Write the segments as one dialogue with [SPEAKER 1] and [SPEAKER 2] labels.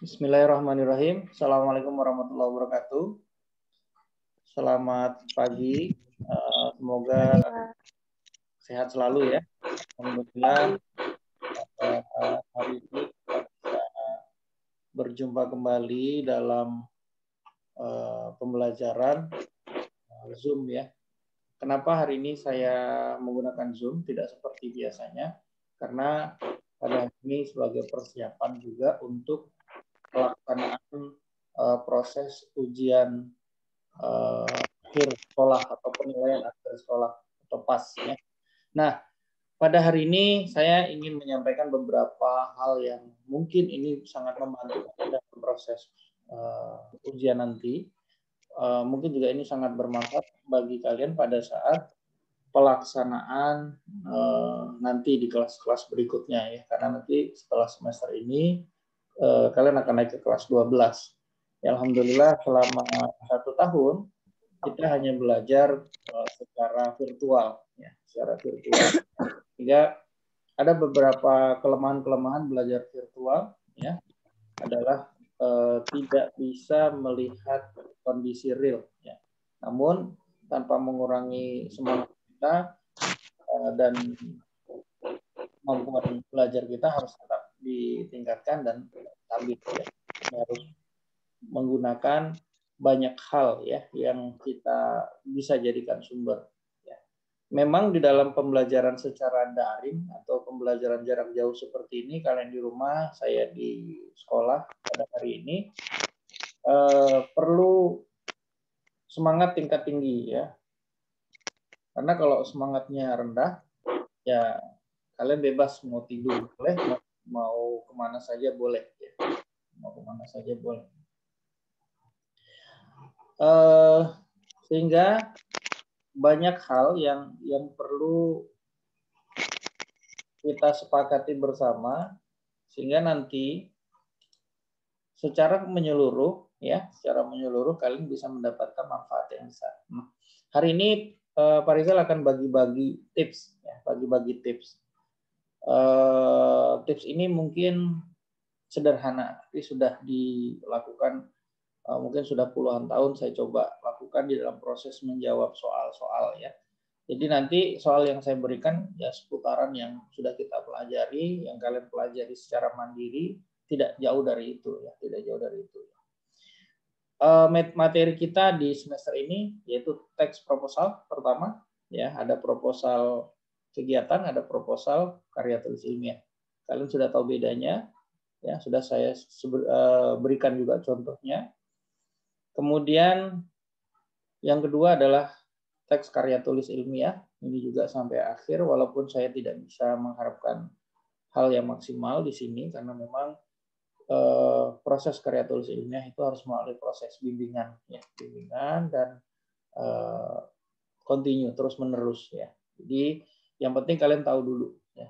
[SPEAKER 1] Bismillahirrahmanirrahim. Assalamualaikum warahmatullahi wabarakatuh. Selamat pagi. Semoga sehat selalu ya. Alhamdulillah hari ini kita bisa berjumpa kembali dalam pembelajaran Zoom ya. Kenapa hari ini saya menggunakan Zoom tidak seperti biasanya? Karena pada hari ini sebagai persiapan juga untuk pelaksanaan proses ujian akhir sekolah atau penilaian akhir sekolah atau PAS ya. Nah, pada hari ini saya ingin menyampaikan beberapa hal yang mungkin ini sangat membantu dalam proses ujian nanti. Mungkin juga ini sangat bermanfaat bagi kalian pada saat pelaksanaan nanti di kelas-kelas berikutnya ya, karena nanti setelah semester ini kalian akan naik ke kelas 12. Ya, alhamdulillah selama 1 tahun kita hanya belajar secara virtual ya, secara virtual. Sehingga ada beberapa kelemahan-kelemahan belajar virtual ya, adalah tidak bisa melihat kondisi real ya. Namun tanpa mengurangi semangat kita dan kemampuan belajar kita harus tetap ditingkatkan dan stabil ya. Kita harus menggunakan banyak hal ya yang kita bisa jadikan sumber ya. Memang di dalam pembelajaran secara daring atau pembelajaran jarak jauh seperti ini, kalian di rumah, saya di sekolah pada hari ini perlu semangat tingkat tinggi ya. Karena kalau semangatnya rendah, ya kalian bebas mau tidur boleh, mau kemana saja boleh ya. Mau kemana saja boleh. Sehingga banyak hal yang perlu kita sepakati bersama sehingga nanti secara menyeluruh ya, secara menyeluruh kalian bisa mendapatkan manfaat yang besar. Nah, hari ini Pak Rizal akan bagi-bagi tips ya, bagi-bagi tips. Tips ini mungkin sederhana, tapi sudah dilakukan mungkin sudah puluhan tahun saya coba lakukan di dalam proses menjawab soal-soal ya. Jadi nanti soal yang saya berikan ya seputaran yang sudah kita pelajari, yang kalian pelajari secara mandiri, tidak jauh dari itu ya, tidak jauh dari itu. Materi kita di semester ini yaitu teks proposal pertama ya, ada proposal kegiatan, ada proposal karya tulis ilmiah. Kalian sudah tahu bedanya ya, sudah saya berikan juga contohnya. Kemudian yang kedua adalah teks karya tulis ilmiah, ini juga sampai akhir walaupun saya tidak bisa mengharapkan hal yang maksimal di sini karena memang proses karya tulis ilmiah itu harus melalui proses bimbingan ya, bimbingan dan continue terus menerus ya. Jadi yang penting kalian tahu dulu ya.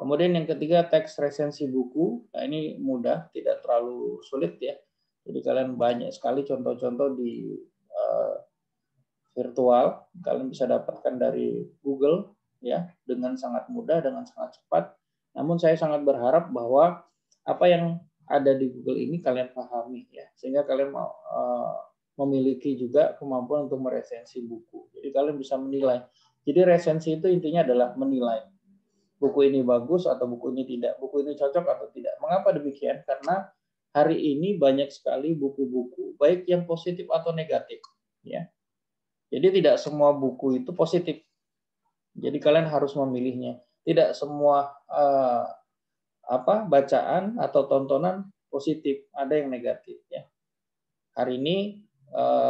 [SPEAKER 1] Kemudian yang ketiga teks resensi buku. Nah, ini mudah, tidak terlalu sulit ya. Jadi kalian banyak sekali contoh-contoh di virtual, kalian bisa dapatkan dari Google ya dengan sangat mudah, dengan sangat cepat. Namun saya sangat berharap bahwa apa yang ada di Google ini kalian pahami ya, sehingga kalian memiliki juga kemampuan untuk meresensi buku. Jadi kalian bisa menilai. Jadi resensi itu intinya adalah menilai buku ini bagus atau buku ini tidak, buku ini cocok atau tidak. Mengapa demikian? Karena hari ini banyak sekali buku-buku, baik yang positif atau negatif ya. Jadi tidak semua buku itu positif. Jadi kalian harus memilihnya. Tidak semua bacaan atau tontonan positif, ada yang negatif ya. Hari ini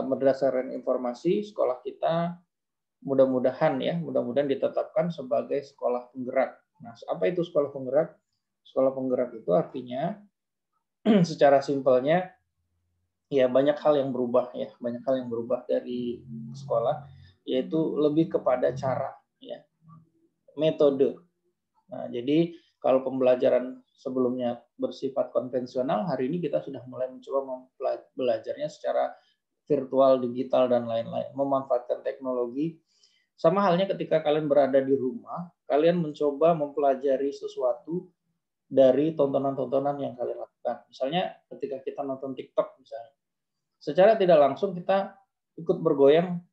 [SPEAKER 1] berdasarkan informasi sekolah kita mudah-mudahan ditetapkan sebagai sekolah penggerak. Nah, apa itu sekolah penggerak? Sekolah penggerak itu artinya secara simpelnya ya banyak hal yang berubah ya, banyak hal yang berubah dari sekolah, yaitu lebih kepada cara ya, metode. Nah, jadi kalau pembelajaran sebelumnya bersifat konvensional, hari ini kita sudah mulai mencoba belajarnya secara virtual, digital dan lain-lain, memanfaatkan teknologi. Sama halnya ketika kalian berada di rumah, kalian mencoba mempelajari sesuatu dari tontonan-tontonan yang kalian lakukan. lakukan. Misalnya ketika kita nonton TikTok misalnya, secara tidak langsung kita ikut bergoyang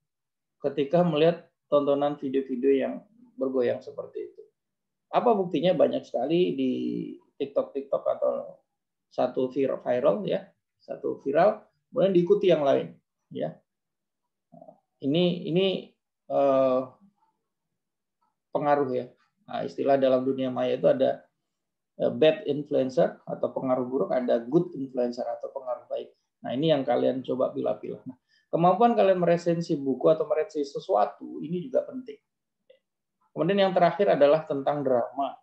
[SPEAKER 1] ketika melihat tontonan video-video yang bergoyang seperti itu. Apa buktinya? Banyak sekali di TikTok atau satu viral ya, satu viral kemudian diikuti yang lain ya. Ini pengaruh ya. Nah, istilah dalam dunia maya itu ada bad influencer atau pengaruh buruk, ada good influencer atau pengaruh baik. Nah, ini yang kalian coba pilah-pilah. Nah, kemampuan kalian meresensi buku atau meresensi sesuatu ini juga penting. Kemudian yang terakhir adalah tentang drama.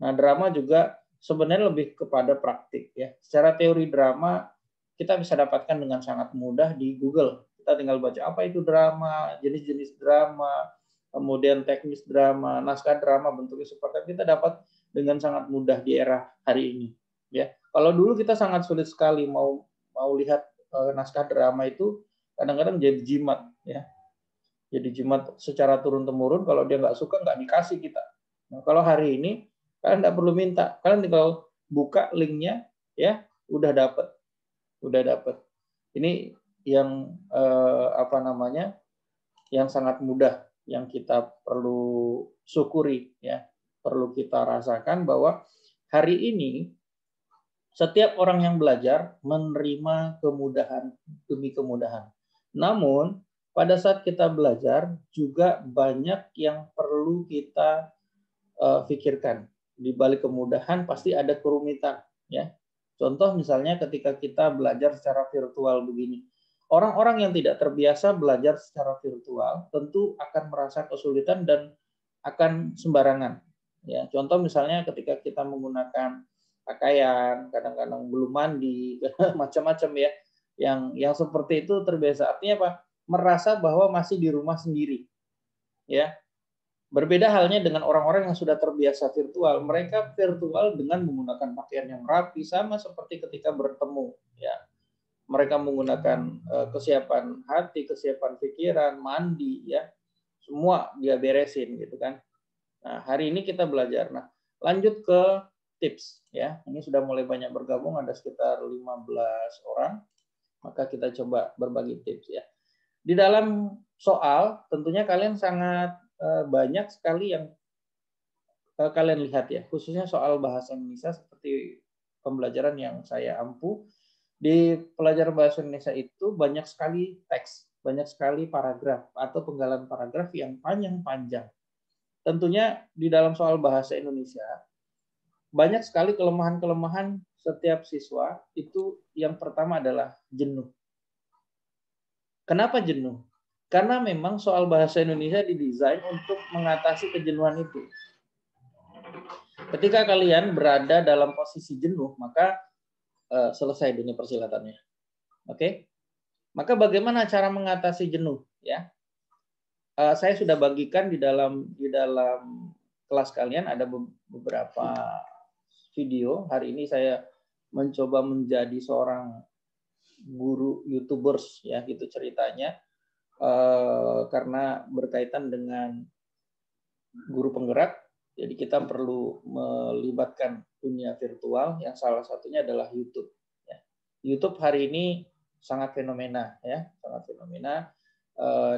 [SPEAKER 1] Nah, drama juga sebenarnya lebih kepada praktik ya. Secara teori drama kita bisa dapatkan dengan sangat mudah di Google. Kita tinggal baca apa itu drama, jenis-jenis drama, kemudian teknis drama, naskah drama bentuknya seperti apa, kita dapat dengan sangat mudah di era hari ini ya. Kalau dulu kita sangat sulit sekali mau lihat naskah drama itu kadang-kadang jadi jimat ya. Jadi jimat secara turun-temurun, kalau dia nggak suka nggak dikasih kita. Nah, kalau hari ini kalian nggak perlu minta, kalian tinggal buka linknya ya, udah dapat. Ini yang yang sangat mudah, yang kita perlu syukuri ya, perlu kita rasakan bahwa hari ini setiap orang yang belajar menerima kemudahan demi kemudahan. Namun pada saat kita belajar juga banyak yang perlu kita pikirkan. Di balik kemudahan pasti ada kerumitan ya. Contoh misalnya ketika kita belajar secara virtual begini. Orang-orang yang tidak terbiasa belajar secara virtual tentu akan merasa kesulitan dan akan sembarangan. Ya, contoh misalnya ketika kita menggunakan pakaian, kadang-kadang belum mandi, macam-macam ya. Yang seperti itu terbiasa. Artinya apa? Merasa bahwa masih di rumah sendiri. Ya. Berbeda halnya dengan orang-orang yang sudah terbiasa virtual. Mereka virtual dengan menggunakan pakaian yang rapi, sama seperti ketika bertemu. Ya. Mereka menggunakan kesiapan hati, kesiapan pikiran, mandi, ya, semua dia beresin gitu kan. Nah, hari ini kita belajar. Nah, lanjut ke tips, ya. Ini sudah mulai banyak bergabung, ada sekitar 15 orang. Maka kita coba berbagi tips, ya. Di dalam soal, tentunya kalian sangat banyak sekali yang kalian lihat ya, khususnya soal bahasa Indonesia seperti pembelajaran yang saya ampu. Di pelajaran bahasa Indonesia itu banyak sekali teks, banyak sekali paragraf atau penggalan paragraf yang panjang-panjang. Tentunya di dalam soal bahasa Indonesia banyak sekali kelemahan-kelemahan setiap siswa. Itu yang pertama adalah jenuh. Kenapa jenuh? Karena memang soal bahasa Indonesia didesain untuk mengatasi kejenuhan itu. Ketika kalian berada dalam posisi jenuh, maka selesai dunia persilatannya. Oke? Maka bagaimana cara mengatasi jenuh? Ya, saya sudah bagikan di dalam kelas kalian ada beberapa video. Hari ini saya mencoba menjadi seorang guru YouTubers, ya, gitu ceritanya, karena berkaitan dengan guru penggerak. Jadi kita perlu melibatkan dunia virtual yang salah satunya adalah YouTube. Ya. YouTube hari ini sangat fenomena, ya, sangat fenomena.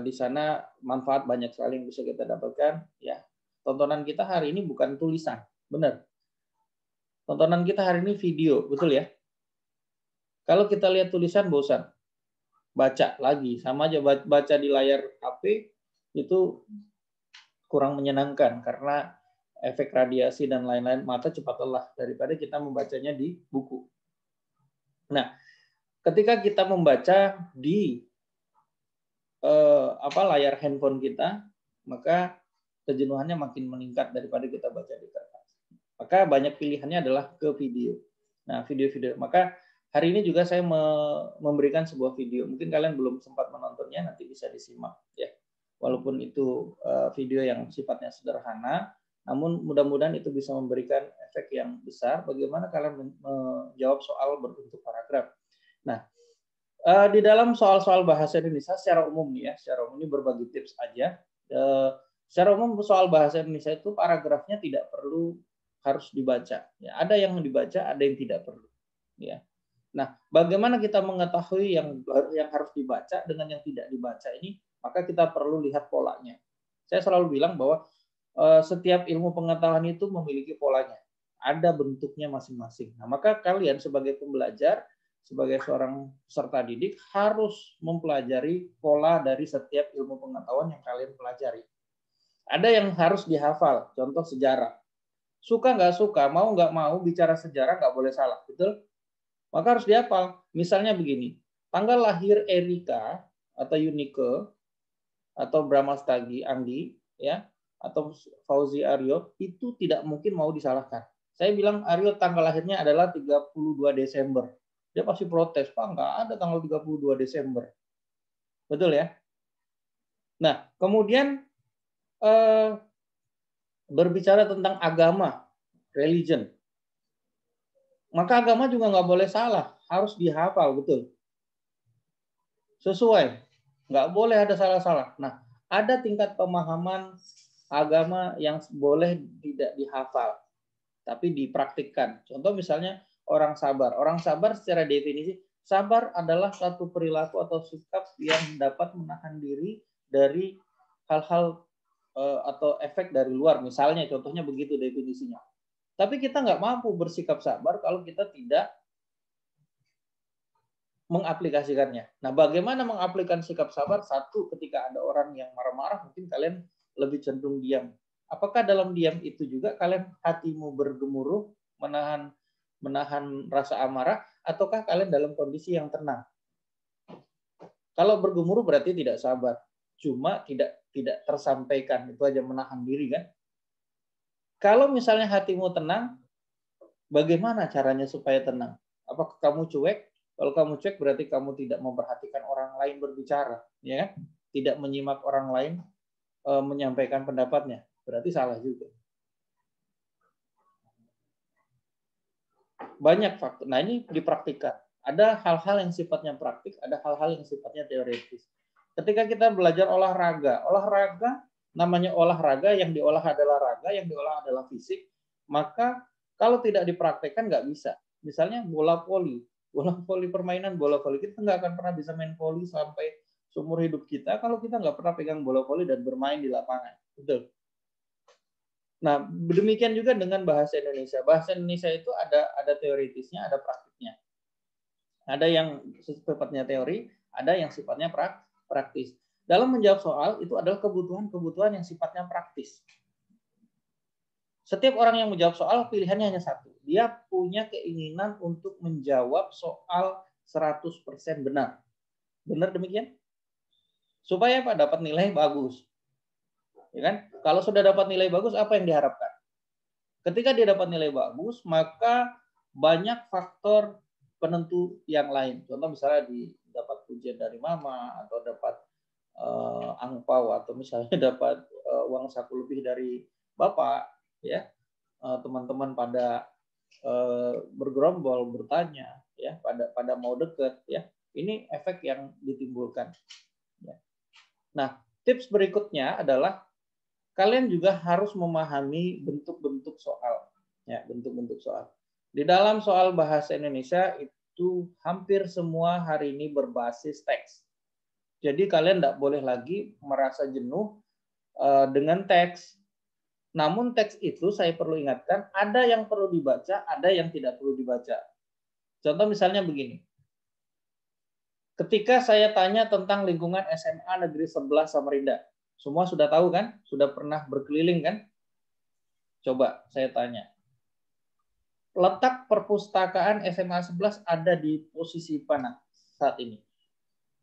[SPEAKER 1] Di sana manfaat banyak sekali yang bisa kita dapatkan. Ya, tontonan kita hari ini bukan tulisan, benar. Tontonan kita hari ini video, betul ya. Kalau kita lihat tulisan bosan, baca lagi, sama aja baca di layar HP itu kurang menyenangkan karena efek radiasi dan lain-lain, mata cepat lelah daripada kita membacanya di buku. Nah, ketika kita membaca di layar handphone kita, maka kejenuhannya makin meningkat daripada kita baca di kertas. Maka banyak pilihannya adalah ke video. Nah, video-video. Maka hari ini juga saya memberikan sebuah video. Mungkin kalian belum sempat menontonnya, nanti bisa disimak ya. Walaupun itu video yang sifatnya sederhana, namun mudah-mudahan itu bisa memberikan efek yang besar bagaimana kalian menjawab soal berbentuk paragraf. Nah, di dalam soal-soal bahasa Indonesia secara umum nih ya, secara umum ini berbagi tips aja. Secara umum soal bahasa Indonesia itu paragrafnya tidak perlu harus dibaca. Ya, ada yang dibaca, ada yang tidak perlu. Ya. Nah, bagaimana kita mengetahui yang harus dibaca dengan yang tidak dibaca ini? Maka kita perlu lihat polanya. Saya selalu bilang bahwa setiap ilmu pengetahuan itu memiliki polanya. Ada bentuknya masing-masing. Nah, maka kalian sebagai pembelajar, sebagai seorang peserta didik harus mempelajari pola dari setiap ilmu pengetahuan yang kalian pelajari. Ada yang harus dihafal, contoh sejarah. Suka nggak suka, mau nggak mau bicara sejarah nggak boleh salah, betul? Maka harus dihafal. Misalnya begini, tanggal lahir Erika atau Yunike atau Bramastagi Andi ya atau Fauzi Aryo itu tidak mungkin mau disalahkan. Saya bilang Aryo tanggal lahirnya adalah 32 Desember. Dia pasti protes, Pak, nggak ada tanggal 32 Desember. Betul ya? Nah, kemudian berbicara tentang agama, religion. Maka agama juga nggak boleh salah, harus dihafal, betul. Sesuai, nggak boleh ada salah-salah. Nah, ada tingkat pemahaman agama yang boleh tidak dihafal, tapi dipraktikkan. Contoh misalnya orang sabar. Orang sabar secara definisi, sabar adalah satu perilaku atau sikap yang dapat menahan diri dari hal-hal atau efek dari luar. Misalnya, contohnya begitu definisinya. Tapi kita nggak mampu bersikap sabar kalau kita tidak mengaplikasikannya. Nah, bagaimana mengaplikasikan sikap sabar? Satu, ketika ada orang yang marah-marah, mungkin kalian lebih cenderung diam. Apakah dalam diam itu juga kalian hatimu bergemuruh, menahan rasa amarah, ataukah kalian dalam kondisi yang tenang? Kalau bergemuruh berarti tidak sabar, cuma tidak tersampaikan, itu aja menahan diri kan? Kalau misalnya hatimu tenang, bagaimana caranya supaya tenang? Apakah kamu cuek? Kalau kamu cuek berarti kamu tidak memperhatikan orang lain berbicara, ya, tidak menyimak orang lain menyampaikan pendapatnya, berarti salah juga. Banyak faktor. Nah, ini dipraktikkan. Ada hal-hal yang sifatnya praktik, ada hal-hal yang sifatnya teoritis. Ketika kita belajar olahraga namanya olahraga, yang diolah adalah raga, yang diolah adalah fisik, maka kalau tidak dipraktekkan nggak bisa. Misalnya bola voli permainan bola voli, kita nggak akan pernah bisa main voli sampai seumur hidup kita kalau kita nggak pernah pegang bola voli dan bermain di lapangan. Betul. Nah, demikian juga dengan bahasa Indonesia. Bahasa Indonesia itu ada teoritisnya, ada praktiknya. Ada yang sifatnya teori, ada yang sifatnya praktis. Dalam menjawab soal itu adalah kebutuhan yang sifatnya praktis. Setiap orang yang menjawab soal pilihannya hanya satu. Dia punya keinginan untuk menjawab soal 100% benar. Benar demikian? Supaya Pak dapat nilai bagus. Ya kan? Kalau sudah dapat nilai bagus, apa yang diharapkan? Ketika dia dapat nilai bagus, maka banyak faktor penentu yang lain. Contoh misalnya dapat pujian dari mama, atau dapat angpau, atau misalnya dapat uang saku lebih dari bapak, ya, teman-teman pada bergerombol bertanya, ya, pada mau deket, ya, ini efek yang ditimbulkan. Ya. Nah, tips berikutnya adalah kalian juga harus memahami bentuk-bentuk soal, ya, bentuk-bentuk soal. Di dalam soal bahasa Indonesia itu hampir semua hari ini berbasis teks. Jadi kalian tidak boleh lagi merasa jenuh dengan teks. Namun teks itu saya perlu ingatkan, ada yang perlu dibaca, ada yang tidak perlu dibaca. Contoh misalnya begini. Ketika saya tanya tentang lingkungan SMA Negeri 11 Samarinda, semua sudah tahu kan? Sudah pernah berkeliling kan? Coba saya tanya. Letak perpustakaan SMA 11 ada di posisi mana saat ini?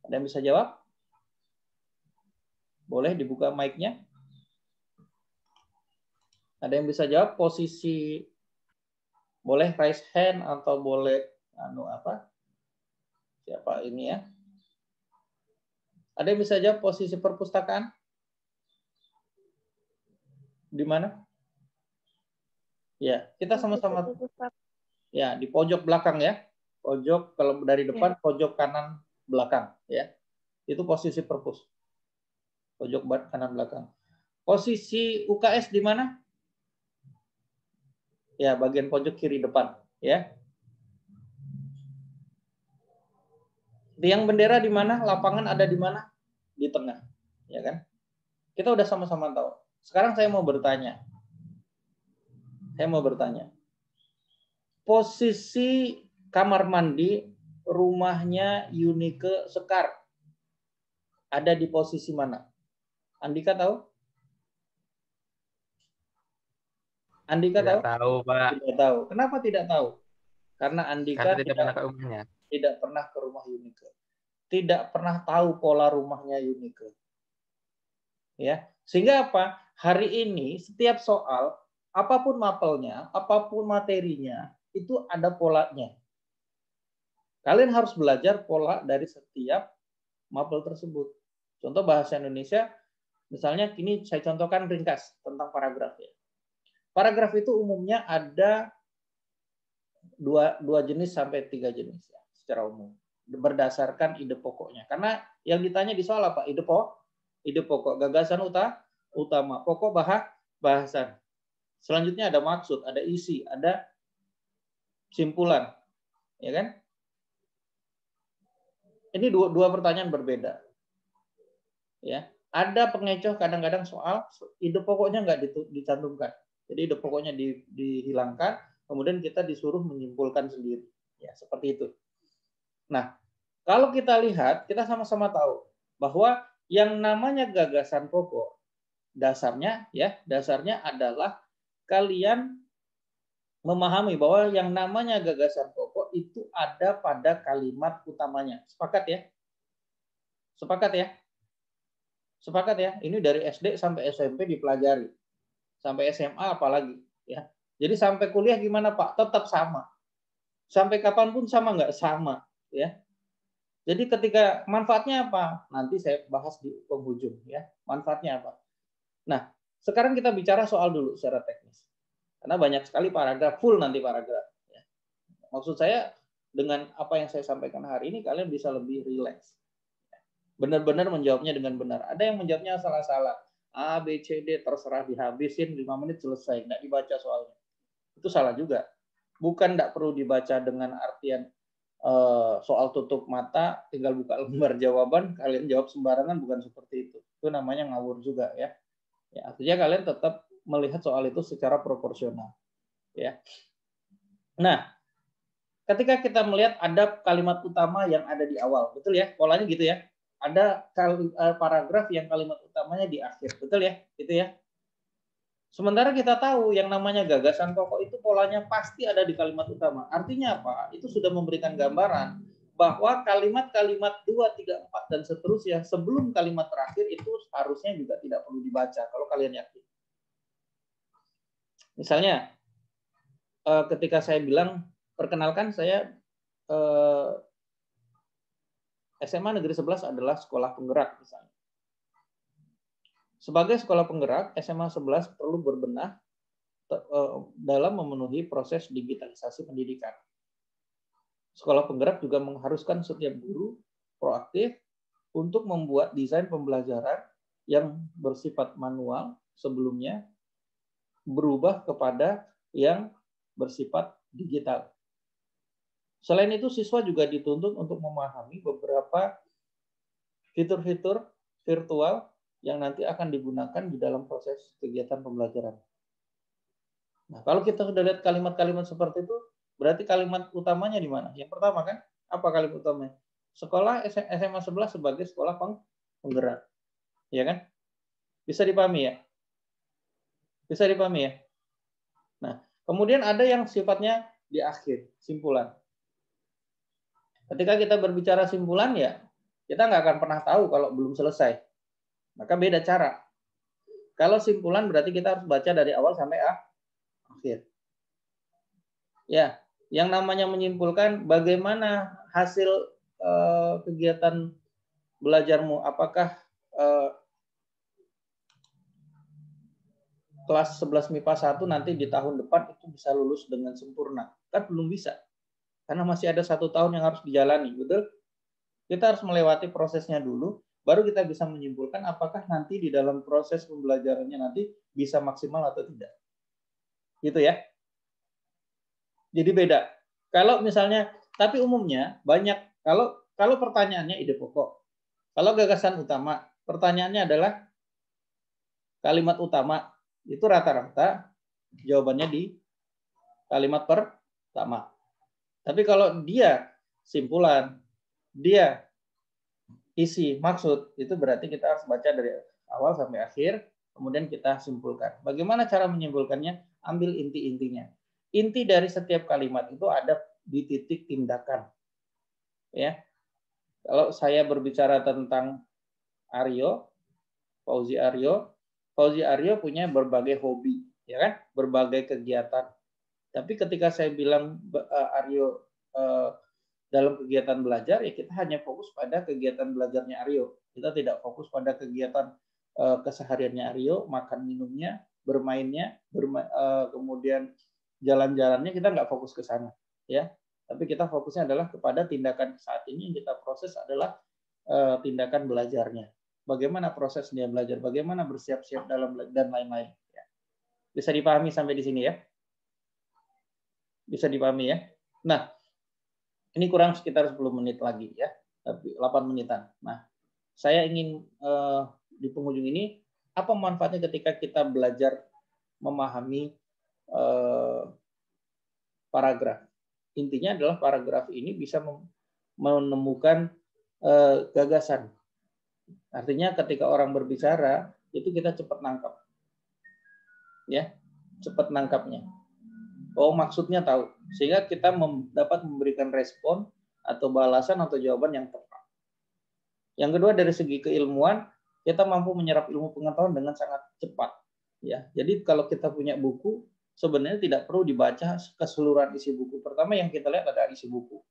[SPEAKER 1] Ada yang bisa jawab? Boleh dibuka mic-nya? Ada yang bisa jawab posisi, boleh raise hand atau boleh siapa ini ya? Ada yang bisa jawab posisi perpustakaan? Di mana? Ya, kita sama-sama. Ya, di pojok belakang ya. Pojok, kalau dari depan, pojok kanan belakang ya. Itu posisi perpus. Pojok kanan belakang. Posisi UKS di mana? Ya, bagian pojok kiri depan ya. Tiang bendera di mana? Lapangan ada di mana? Di tengah, ya kan? Kita udah sama-sama tahu. Sekarang saya mau bertanya. Posisi kamar mandi rumahnya Yunike Sekar ada di posisi mana? Andika tahu? Andika
[SPEAKER 2] Tidak
[SPEAKER 1] tahu?
[SPEAKER 2] tahu, Pak.
[SPEAKER 1] Tidak tahu. Kenapa tidak tahu? Karena Andika
[SPEAKER 2] Karena tidak pernah ke rumahnya.
[SPEAKER 1] tidak pernah ke rumah Yunike. Tidak pernah tahu pola rumahnya Yunike. Ya. Sehingga apa? Hari ini setiap soal, apapun mapelnya, apapun materinya, itu ada polanya. Kalian harus belajar pola dari setiap mapel tersebut. Contoh bahasa Indonesia, misalnya ini saya contohkan ringkas tentang paragraf ya. Paragraf itu umumnya ada dua jenis sampai 3 jenis ya, secara umum berdasarkan ide pokoknya. Karena yang ditanya di soal apa? Ide pokok, gagasan utama, pokok bahasan. Selanjutnya ada maksud, ada isi, ada simpulan, ya kan? Ini dua pertanyaan berbeda. Ya, ada pengecoh kadang-kadang soal ide pokoknya nggak dicantumkan. Jadi ide pokoknya dihilangkan, kemudian kita disuruh menyimpulkan sendiri. Ya, seperti itu. Nah, kalau kita lihat, kita sama-sama tahu bahwa yang namanya gagasan pokok, dasarnya adalah kalian memahami bahwa yang namanya gagasan pokok itu ada pada kalimat utamanya. Sepakat ya? Sepakat ya? Sepakat ya? Ini dari SD sampai SMP dipelajari. Sampai SMA apalagi. Ya. Jadi sampai kuliah gimana Pak? Tetap sama. Sampai kapanpun sama nggak? Sama. Ya. Jadi ketika manfaatnya apa? Nanti saya bahas di penghujung. Ya. Manfaatnya apa? Nah, sekarang kita bicara soal dulu secara teknis. Karena banyak sekali paragraf, full nanti paragraf. Ya. Maksud saya dengan apa yang saya sampaikan hari ini, kalian bisa lebih rileks. Benar-benar menjawabnya dengan benar. Ada yang menjawabnya salah-salah. A, B, C, D, terserah dihabisin 5 menit selesai. Nggak dibaca soalnya. Itu salah juga. Bukan nggak perlu dibaca dengan artian soal tutup mata, tinggal buka lembar jawaban, kalian jawab sembarangan, bukan seperti itu. Itu namanya ngawur juga ya. Ya, artinya kalian tetap melihat soal itu secara proporsional. Ya. Nah, ketika kita melihat ada kalimat utama yang ada di awal, betul ya? Polanya gitu ya. Ada paragraf yang kalimat utamanya di akhir, betul ya? Gitu ya. Sementara kita tahu yang namanya gagasan pokok itu polanya pasti ada di kalimat utama. Artinya apa? Itu sudah memberikan gambaran bahwa kalimat-kalimat 2, 3, 4 dan seterusnya sebelum kalimat terakhir itu harusnya juga tidak perlu dibaca kalau kalian yakin. Misalnya ketika saya bilang perkenalkan saya SMA Negeri 11 adalah sekolah penggerak misalnya. Sebagai sekolah penggerak, SMA 11 perlu berbenah dalam memenuhi proses digitalisasi pendidikan. Sekolah penggerak juga mengharuskan setiap guru proaktif untuk membuat desain pembelajaran yang bersifat manual sebelumnya berubah kepada yang bersifat digital. Selain itu, siswa juga dituntut untuk memahami beberapa fitur-fitur virtual yang nanti akan digunakan di dalam proses kegiatan pembelajaran. Nah, kalau kita sudah lihat kalimat-kalimat seperti itu, berarti kalimat utamanya di mana? Yang pertama kan, apa kalimat utamanya? Sekolah SMA 11 sebagai sekolah penggerak. Ya kan? Bisa dipahami ya? Bisa dipahami ya? Nah, kemudian ada yang sifatnya di akhir, simpulan. Ketika kita berbicara simpulan ya, kita nggak akan pernah tahu kalau belum selesai. Maka beda cara. Kalau simpulan berarti kita harus baca dari awal sampai akhir. Ya, yang namanya menyimpulkan bagaimana hasil kegiatan belajarmu, apakah kelas 11 MIPA 1 nanti di tahun depan itu bisa lulus dengan sempurna. Kan belum bisa. Karena masih ada 1 tahun yang harus dijalani, betul? Kita harus melewati prosesnya dulu, baru kita bisa menyimpulkan apakah nanti di dalam proses pembelajarannya nanti bisa maksimal atau tidak. Gitu ya. Jadi beda. Kalau misalnya, tapi umumnya banyak, kalau Kalau pertanyaannya ide pokok, kalau gagasan utama, pertanyaannya adalah kalimat utama, itu rata-rata jawabannya di kalimat pertama. Tapi kalau dia simpulan, dia isi maksud, itu berarti kita harus baca dari awal sampai akhir, kemudian kita simpulkan. Bagaimana cara menyimpulkannya? Ambil inti-intinya. Inti dari setiap kalimat itu ada di titik tindakan. Ya, kalau saya berbicara tentang Aryo, Fauzi Aryo punya berbagai hobi, ya kan? Berbagai kegiatan. Tapi ketika saya bilang Aryo dalam kegiatan belajar, ya kita hanya fokus pada kegiatan belajarnya Aryo. Kita tidak fokus pada kegiatan kesehariannya Aryo, makan minumnya, bermainnya, kemudian jalan-jalannya, kita nggak fokus ke sana, ya. Tapi kita fokusnya adalah kepada tindakan saat ini yang kita proses adalah tindakan belajarnya. Bagaimana proses dia belajar, bagaimana bersiap-siap dalam dan lain-lain. Ya. Bisa dipahami sampai di sini ya? Bisa dipahami ya? Nah, ini kurang sekitar 10 menit lagi ya, 8 menitan. Nah, saya ingin di penghujung ini, apa manfaatnya ketika kita belajar memahami paragraf? Intinya adalah paragraf ini bisa menemukan gagasan. Artinya ketika orang berbicara, itu kita cepat nangkap. Ya, cepat nangkapnya. Oh, maksudnya tahu. Sehingga kita dapat memberikan respon atau balasan atau jawaban yang tepat. Yang kedua, dari segi keilmuan, kita mampu menyerap ilmu pengetahuan dengan sangat cepat. Ya, jadi kalau kita punya buku, sebenarnya tidak perlu dibaca keseluruhan isi buku. Pertama yang kita lihat ada isi buku,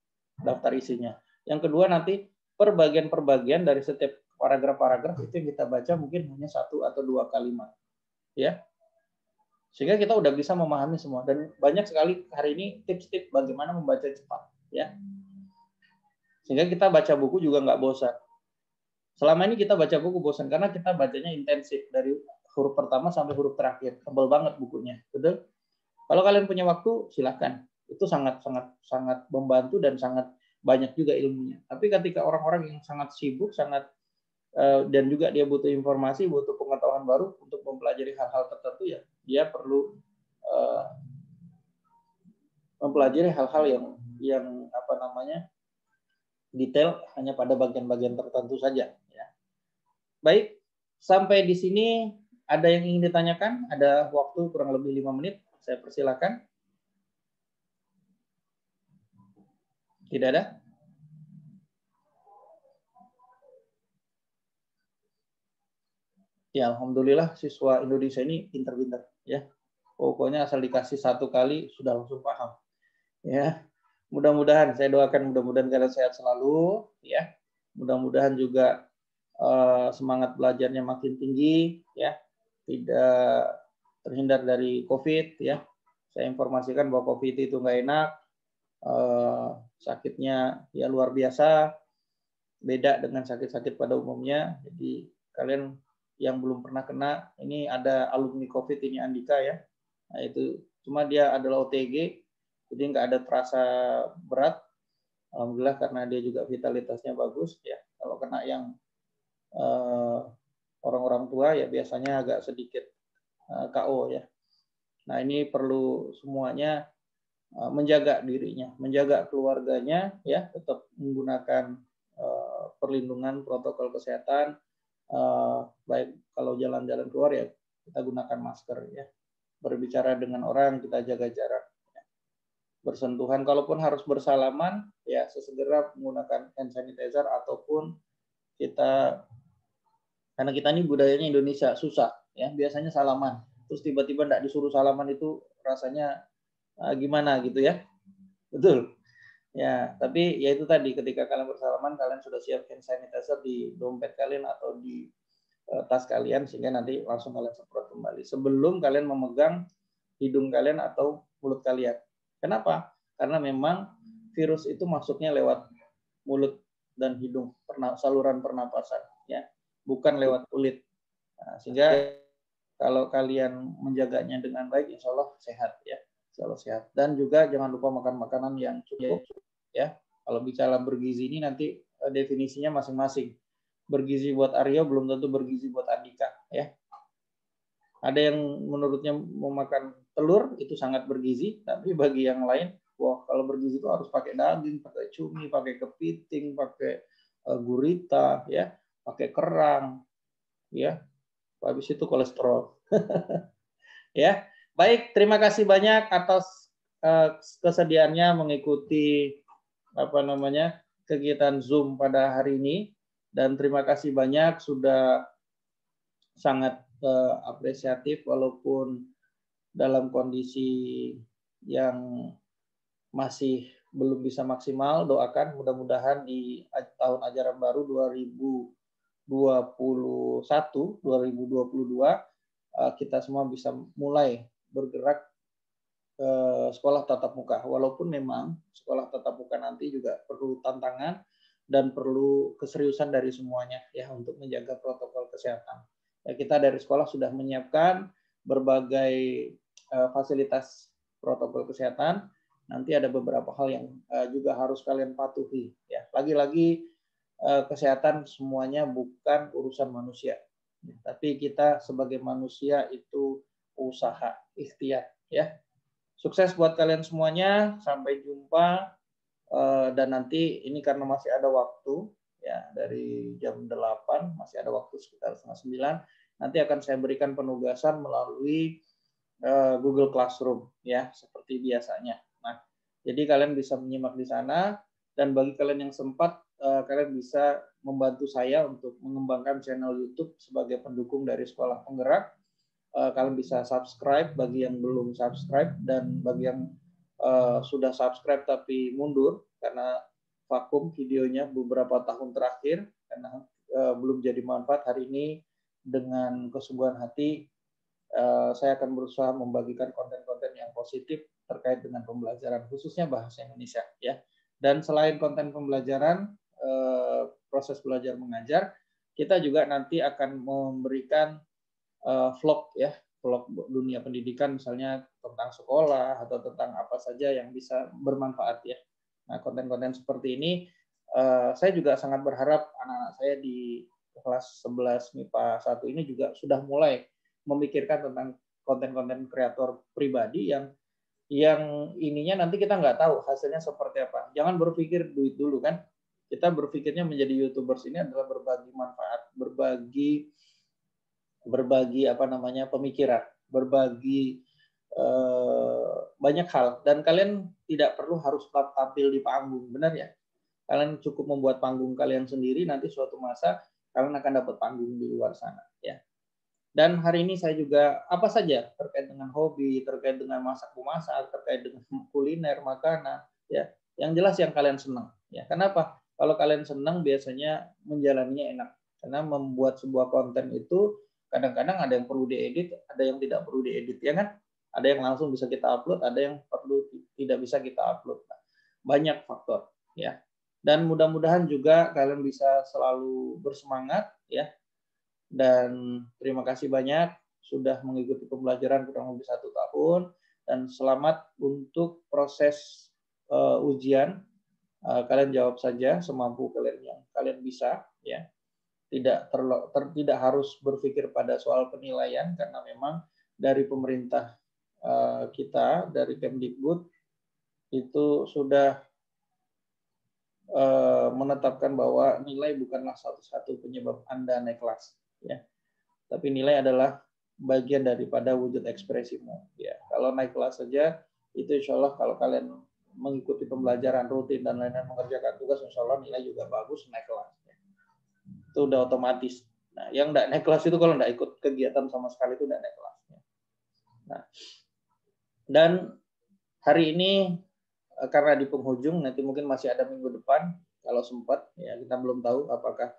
[SPEAKER 1] daftar isinya. Yang kedua nanti perbagian-perbagian dari setiap paragraf-paragraf itu yang kita baca mungkin hanya 1 atau 2 kalimat. Ya, sehingga kita udah bisa memahami semua. Dan banyak sekali hari ini tips-tips bagaimana membaca cepat. Ya, sehingga kita baca buku juga nggak bosan. Selama ini kita baca buku bosan karena kita bacanya intensif dari huruf pertama sampai huruf terakhir. Tebal banget bukunya, betul? Kalau kalian punya waktu, silakan. Itu sangat membantu dan sangat banyak juga ilmunya. Tapi ketika orang-orang yang sangat sibuk, dan juga dia butuh informasi, butuh pengetahuan baru untuk mempelajari hal-hal tertentu, ya dia perlu mempelajari hal-hal yang apa namanya detail hanya pada bagian-bagian tertentu saja. Ya. Baik, sampai di sini ada yang ingin ditanyakan? Ada waktu kurang lebih 5 menit, saya persilakan. Tidak ada? Ya, alhamdulillah siswa Indonesia ini pintar-pintar ya. Pokoknya asal dikasih 1 kali sudah langsung paham. Ya. Mudah-mudahan saya doakan mudah-mudahan kalian sehat selalu ya. Mudah-mudahan juga semangat belajarnya makin tinggi ya. Tidak terhindar dari COVID ya. Saya informasikan bahwa COVID itu nggak enak. Sakitnya ya luar biasa. Beda dengan sakit-sakit pada umumnya. Jadi kalian yang belum pernah kena, ini ada alumni COVID ini Andika ya. Nah, itu cuma dia adalah OTG, jadi nggak ada terasa berat. Alhamdulillah karena dia juga vitalitasnya bagus ya. Kalau kena yang orang-orang tua ya biasanya agak sedikit KO ya. Nah, ini perlu semuanya menjaga dirinya, menjaga keluarganya ya, tetap menggunakan perlindungan protokol kesehatan. Baik kalau jalan-jalan keluar ya kita gunakan masker ya. Berbicara dengan orang kita jaga jarak. Ya. Bersentuhan kalaupun harus bersalaman ya sesegera menggunakan hand sanitizer ataupun kita karena kita ini budayanya Indonesia susah ya biasanya salaman terus tiba-tiba enggak disuruh salaman itu rasanya gimana gitu ya. Betul. Ya, tapi ya itu tadi ketika kalian bersalaman kalian sudah siap hand sanitizer di dompet kalian atau di tas kalian sehingga nanti langsung kalian semprot kembali sebelum kalian memegang hidung kalian atau mulut kalian. Kenapa? Karena memang virus itu masuknya lewat mulut dan hidung, saluran pernapasan ya, bukan lewat kulit. Nah, sehingga kalau kalian menjaganya dengan baik insya Allah sehat ya. Insya Allah sehat. Dan juga jangan lupa makan makanan yang cukup ya. Kalau bicara bergizi ini nanti definisinya masing-masing. Bergizi buat Aryo belum tentu bergizi buat Andika, ya. Ada yang menurutnya memakan telur itu sangat bergizi, tapi bagi yang lain, wah kalau bergizi itu harus pakai daging, pakai cumi, pakai kepiting, pakai gurita, ya, pakai kerang, ya. Habis itu kolesterol. Ya, baik. Terima kasih banyak atas kesediaannya mengikuti kegiatan Zoom pada hari ini, dan terima kasih banyak sudah sangat apresiatif walaupun dalam kondisi yang masih belum bisa maksimal. Doakan mudah-mudahan di tahun ajaran baru 2021-2022 kita semua bisa mulai bergerak ke sekolah tatap muka. Walaupun memang sekolah tatap muka nanti juga perlu tantangan dan perlu keseriusan dari semuanya ya untuk menjaga protokol kesehatan. Ya, kita dari sekolah sudah menyiapkan berbagai fasilitas protokol kesehatan. Nanti ada beberapa hal yang juga harus kalian patuhi. Ya, lagi-lagi kesehatan semuanya bukan urusan manusia, tapi kita sebagai manusia itu usaha, ikhtiar. Ya, sukses buat kalian semuanya. Sampai jumpa. Dan nanti ini karena masih ada waktu ya dari jam 8 masih ada waktu sekitar 8:30. Nanti akan saya berikan penugasan melalui Google Classroom ya seperti biasanya. Nah, jadi kalian bisa menyimak di sana, dan bagi kalian yang sempat kalian bisa membantu saya untuk mengembangkan channel YouTube sebagai pendukung dari Sekolah Penggerak. Kalian bisa subscribe bagi yang belum subscribe, dan bagi yang sudah subscribe tapi mundur karena vakum videonya beberapa tahun terakhir karena belum jadi manfaat, hari ini dengan kesungguhan hati saya akan berusaha membagikan konten-konten yang positif terkait dengan pembelajaran khususnya bahasa Indonesia ya. Dan selain konten pembelajaran, proses belajar mengajar, kita juga nanti akan memberikan vlog ya, vlog dunia pendidikan misalnya tentang sekolah atau tentang apa saja yang bisa bermanfaat ya. Nah, konten-konten seperti ini saya juga sangat berharap anak-anak saya di kelas 11 MIPA 1 ini juga sudah mulai memikirkan tentang konten-konten kreator pribadi yang ininya nanti kita nggak tahu hasilnya seperti apa. Jangan berpikir duit dulu kan. Kita berpikirnya menjadi YouTubers ini adalah berbagi manfaat, berbagi pemikiran, berbagi banyak hal, dan kalian tidak perlu harus tampil di panggung, benar ya? Kalian cukup membuat panggung kalian sendiri, nanti suatu masa kalian akan dapat panggung di luar sana ya. Dan hari ini saya juga apa saja terkait dengan hobi, terkait dengan masak-memasak, terkait dengan kuliner, makanan ya. Yang jelas yang kalian senang ya. Kenapa? Kalau kalian senang biasanya menjalaninya enak. Karena membuat sebuah konten itu kadang-kadang ada yang perlu diedit, ada yang tidak perlu diedit ya kan? Ada yang langsung bisa kita upload, ada yang perlu tidak bisa kita upload. Nah, banyak faktor ya. Dan mudah-mudahan juga kalian bisa selalu bersemangat ya. Dan terima kasih banyak sudah mengikuti pembelajaran kurang lebih 1 tahun, dan selamat untuk proses ujian. Kalian jawab saja semampu kalian yang kalian bisa ya. Tidak harus berpikir pada soal penilaian, karena memang dari pemerintah kita, dari Kemdikbud itu sudah menetapkan bahwa nilai bukanlah satu-satu penyebab Anda naik kelas ya. Tapi nilai adalah bagian daripada wujud ekspresimu ya. Kalau naik kelas saja itu insya Allah kalau kalian mengikuti pembelajaran rutin dan lain-lain, mengerjakan tugas, insya Allah nilai juga bagus, naik kelas ya. Itu udah otomatis. Nah, yang nggak naik kelas itu kalau nggak ikut kegiatan sama sekali itu nggak naik kelas. Nah, dan hari ini karena di penghujung, nanti mungkin masih ada minggu depan kalau sempat ya, kita belum tahu apakah